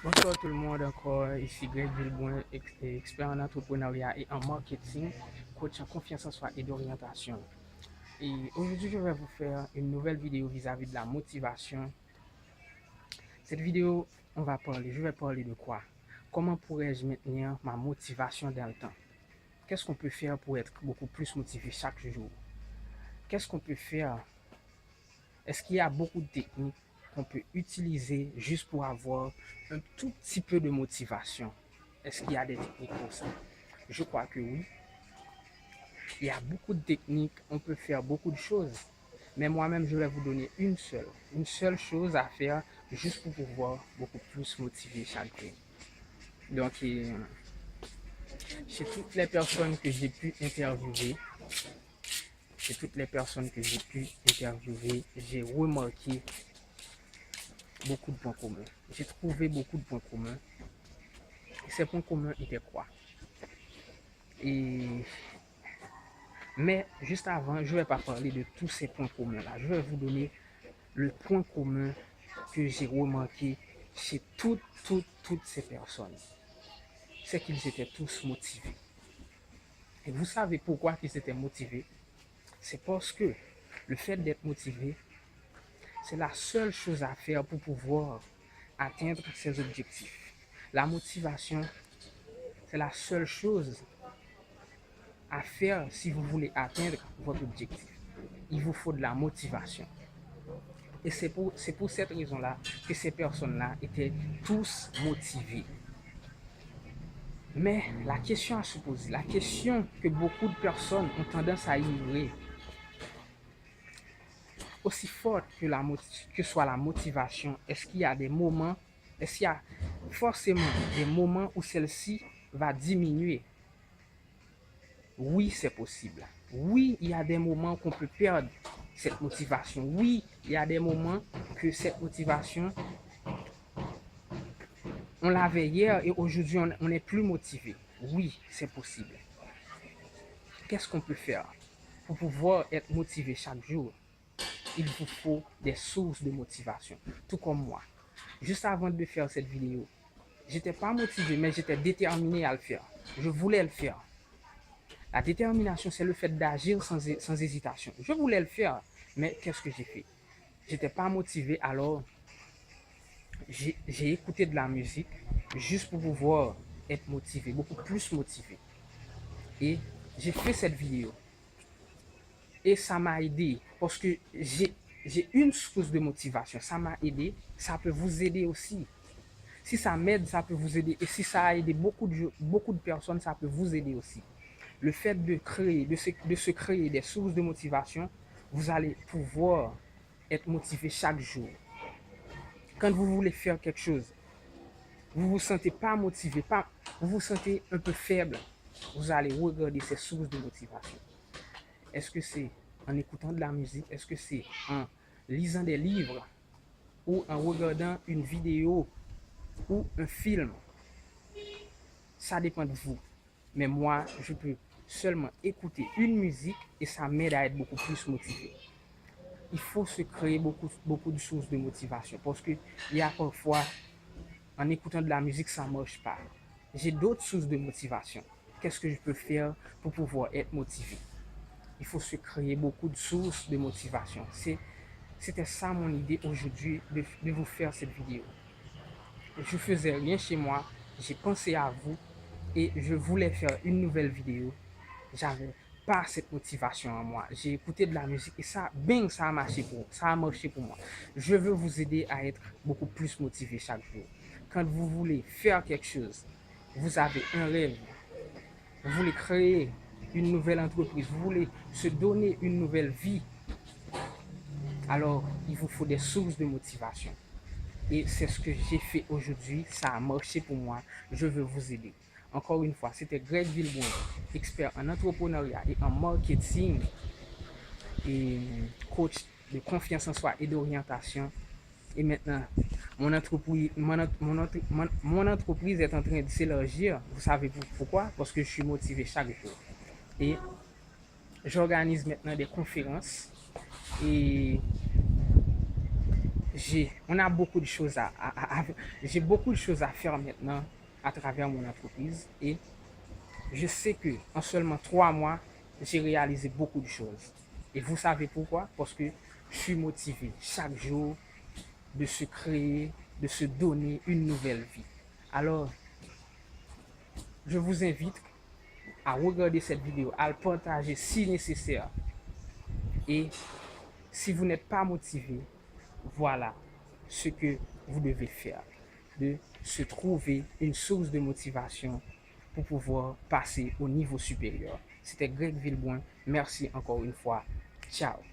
Bonsoir tout le monde encore, ici Greg Villeboin, expert en entrepreneuriat et en marketing, coach en confiance en soi et d'orientation. Et aujourd'hui, je vais vous faire une nouvelle vidéo vis-à-vis de la motivation. Cette vidéo, je vais parler de quoi? Comment pourrais-je maintenir ma motivation dans le temps? Qu'est-ce qu'on peut faire pour être beaucoup plus motivé chaque jour? Qu'est-ce qu'on peut faire? Est-ce qu'il y a beaucoup de techniques qu'on peut utiliser juste pour avoir un tout petit peu de motivation? Est-ce qu'il y a des techniques pour ça? Je crois que oui. Il y a beaucoup de techniques, on peut faire beaucoup de choses. Mais moi-même, je vais vous donner une seule chose à faire juste pour pouvoir beaucoup plus motiver chaque jour. Donc, chez toutes les personnes que j'ai pu interviewer, chez toutes les personnes que j'ai pu interviewer, j'ai remarqué beaucoup de points communs. J'ai trouvé beaucoup de points communs. Et ces points communs étaient quoi? Et Mais juste avant, je ne vais pas parler de tous ces points communs-là. Je vais vous donner le point commun que j'ai remarqué chez toutes ces personnes. C'est qu'ils étaient tous motivés. Et vous savez pourquoi ils étaient motivés? C'est parce que le fait d'être motivé, c'est la seule chose à faire pour pouvoir atteindre ses objectifs. La motivation, c'est la seule chose à faire si vous voulez atteindre votre objectif. Il vous faut de la motivation. Et c'est pour cette raison-là que ces personnes-là étaient tous motivées. Mais la question à se poser, la question que beaucoup de personnes ont tendance à ignorer, aussi forte que soit la motivation, est-ce qu'il y a des moments, est-ce qu'il y a forcément des moments où celle-ci va diminuer? Oui, c'est possible. Oui, il y a des moments qu'on peut perdre cette motivation. Oui, il y a des moments que cette motivation, on l'avait hier et aujourd'hui on n'est plus motivé. Oui, c'est possible. Qu'est-ce qu'on peut faire pour pouvoir être motivé chaque jour? Il vous faut des sources de motivation, tout comme moi. Juste avant de faire cette vidéo, j'étais pas motivé, mais j'étais déterminé à le faire. Je voulais le faire. La détermination, c'est le fait d'agir sans hésitation. Je voulais le faire, mais qu'est-ce que j'ai fait? J'étais pas motivé, alors j'ai écouté de la musique juste pour pouvoir être motivé, beaucoup plus motivé. Et j'ai fait cette vidéo. Et ça m'a aidé parce que j'ai une source de motivation. Ça m'a aidé, ça peut vous aider aussi. Si ça m'aide, ça peut vous aider. Et si ça a aidé beaucoup de personnes, ça peut vous aider aussi. Le fait de se créer des sources de motivation, vous allez pouvoir être motivé chaque jour. Quand vous voulez faire quelque chose, vous ne vous sentez pas motivé, vous vous sentez un peu faible, vous allez regarder ces sources de motivation. Est-ce que c'est en écoutant de la musique? Est-ce que c'est en lisant des livres ou en regardant une vidéo ou un film? Ça dépend de vous. Mais moi, je peux seulement écouter une musique et ça m'aide à être beaucoup plus motivé. Il faut se créer beaucoup de sources de motivation parce qu'il y a parfois, en écoutant de la musique, ça ne marche pas. J'ai d'autres sources de motivation. Qu'est-ce que je peux faire pour pouvoir être motivé? Il faut se créer beaucoup de sources de motivation. C'était ça mon idée aujourd'hui de vous faire cette vidéo. Je faisais rien chez moi, j'ai pensé à vous et je voulais faire une nouvelle vidéo. J'avais pas cette motivation en moi. J'ai écouté de la musique et ça, bing, ça a marché pour moi. Je veux vous aider à être beaucoup plus motivé chaque jour. Quand vous voulez faire quelque chose, vous avez un rêve, vous voulez créer une nouvelle entreprise, vous voulez se donner une nouvelle vie, alors il vous faut des sources de motivation. Et c'est ce que j'ai fait aujourd'hui. Ça a marché pour moi. Je veux vous aider. Encore une fois, c'était Greg Villeboin, expert en entrepreneuriat et en marketing et coach de confiance en soi et d'orientation. Et maintenant, mon entreprise est en train de s'élargir. Vous savez pourquoi? Parce que je suis motivé chaque jour. Et j'organise maintenant des conférences et on a beaucoup de choses j'ai beaucoup de choses à faire maintenant à travers mon entreprise et je sais que en seulement 3 mois, j'ai réalisé beaucoup de choses. Et vous savez pourquoi? Parce que je suis motivé chaque jour de se créer, de se donner une nouvelle vie. Alors, je vous invite à regarder cette vidéo, à le partager si nécessaire. Et si vous n'êtes pas motivé, voilà ce que vous devez faire. De se trouver une source de motivation pour pouvoir passer au niveau supérieur. C'était Greg Villeboin. Merci encore une fois. Ciao.